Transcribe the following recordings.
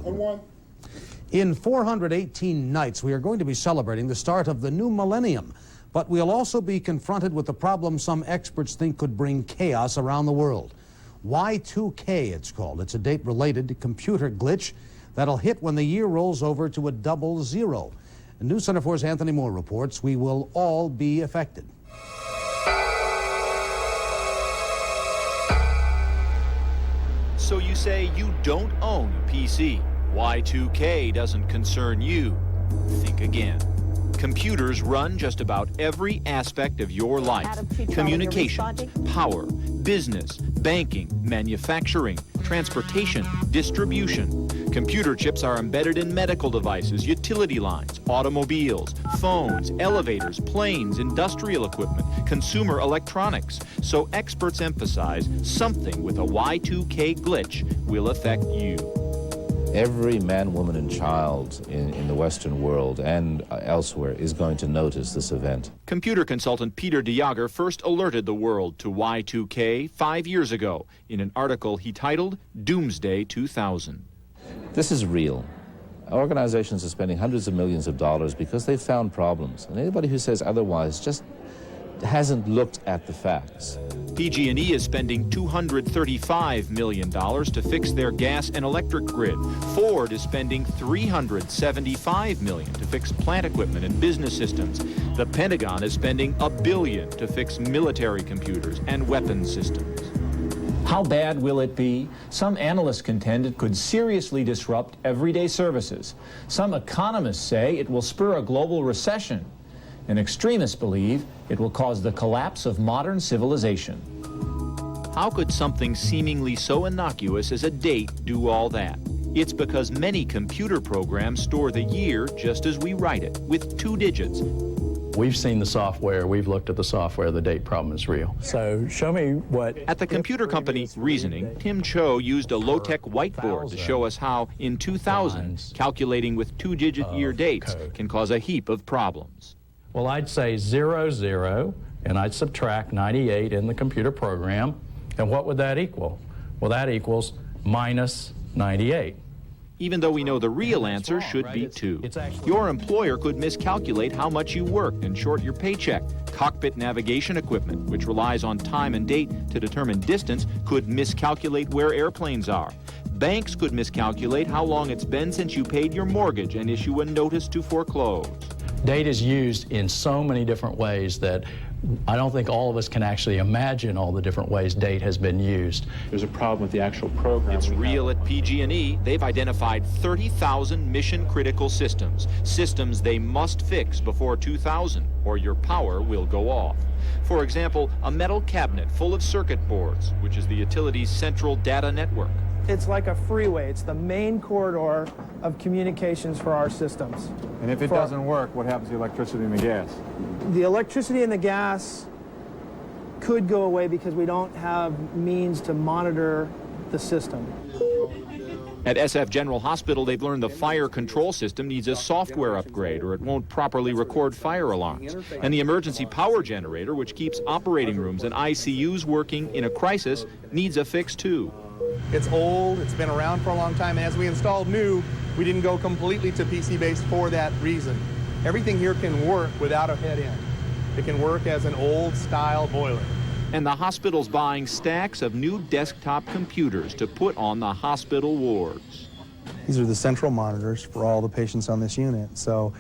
And one. In 418 nights, we are going to be celebrating the start of the new millennium, but we'll also be confronted with the problem some experts think could bring chaos around the world. Y2K, it's called. It's a date-related computer glitch that'll hit when the year rolls over to a 00. And NewsCenter 4's Anthony Moore reports we will all be affected. So you say you don't own a PC. Y2K doesn't concern you. Think again. Computers run just about every aspect of your life. Communications, power, business, banking, manufacturing, transportation, distribution. Computer chips are embedded in medical devices, utility lines, automobiles, phones, elevators, planes, industrial equipment, consumer electronics. So experts emphasize something with a Y2K glitch will affect you. Every man, woman, and child in the Western world and elsewhere is going to notice this event. Computer consultant Peter DeJager first alerted the world to Y2K 5 years ago in an article he titled Doomsday 2000. This is real. Organizations are spending hundreds of millions of dollars because they've found problems. And anybody who says otherwise just hasn't looked at the facts. PG&E is spending $235 million to fix their gas and electric grid. Ford is spending $375 million to fix plant equipment and business systems. The Pentagon is spending $1 billion to fix military computers and weapons systems. How bad will it be? Some analysts contend it could seriously disrupt everyday services. Some economists say it will spur a global recession. And extremists believe it will cause the collapse of modern civilization. How could something seemingly so innocuous as a date do all that? It's because many computer programs store the year just as we write it, with 2 digits. We've seen the software, we've looked at the software, the date problem is real. So show me what... At the computer company Reasoning, Tim Cho used a low-tech whiteboard to show us how, in 2000, calculating with 2-digit year dates can cause a heap of problems. Well, I'd say 00, and I'd subtract 98 in the computer program, and what would that equal? Well, that equals minus 98. Even though we know the real answer should be 2. Your employer could miscalculate how much you worked and short your paycheck. Cockpit navigation equipment, which relies on time and date to determine distance, could miscalculate where airplanes are. Banks could miscalculate how long it's been since you paid your mortgage and issue a notice to foreclose. Date is used in so many different ways that I don't think all of us can actually imagine all the different ways date has been used. There's a problem with the actual program. It's real at PG&E. They've identified 30,000 mission-critical systems. Systems they must fix before 2000, or your power will go off. For example, a metal cabinet full of circuit boards, which is the utility's central data network. It's like a freeway. It's the main corridor of communications for our systems. And if it doesn't work, what happens to the electricity and the gas? The electricity and the gas could go away because we don't have means to monitor the system. At SF General Hospital, they've learned the fire control system needs a software upgrade or it won't properly record fire alarms. And the emergency power generator, which keeps operating rooms and ICUs working in a crisis, needs a fix too. It's old, it's been around for a long time, and as we installed new, we didn't go completely to PC-based for that reason. Everything here can work without a head end. It can work as an old-style boiler. And the hospital's buying stacks of new desktop computers to put on the hospital wards. These are the central monitors for all the patients on this unit. So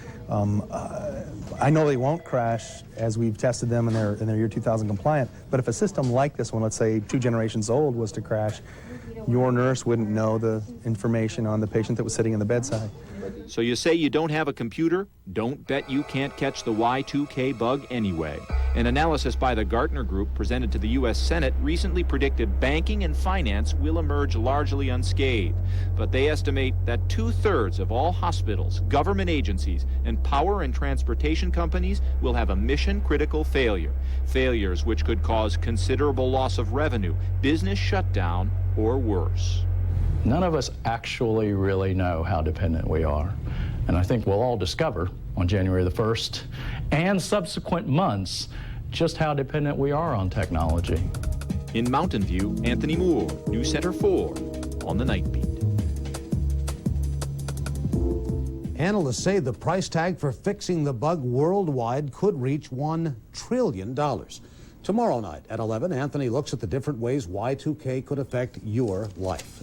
I know they won't crash as we've tested them and they're year 2000 compliant. But if a system like this one, let's say 2 generations old, was to crash, your nurse wouldn't know the information on the patient that was sitting in the bedside. So you say you don't have a computer? Don't bet you can't catch the Y2K bug anyway. An analysis by the Gartner Group presented to the U.S. Senate recently predicted banking and finance will emerge largely unscathed. But they estimate that 2/3 of all hospitals, government agencies, and power and transportation companies will have a mission-critical failure. Failures which could cause considerable loss of revenue, business shutdown, or worse. None of us actually really know how dependent we are. And I think we'll all discover on January the 1st and subsequent months just how dependent we are on technology. In Mountain View, Anthony Moore, NewsCenter 4 on the Night Beat. Analysts say the price tag for fixing the bug worldwide could reach $1 trillion. Tomorrow night at 11, Anthony looks at the different ways Y2K could affect your life.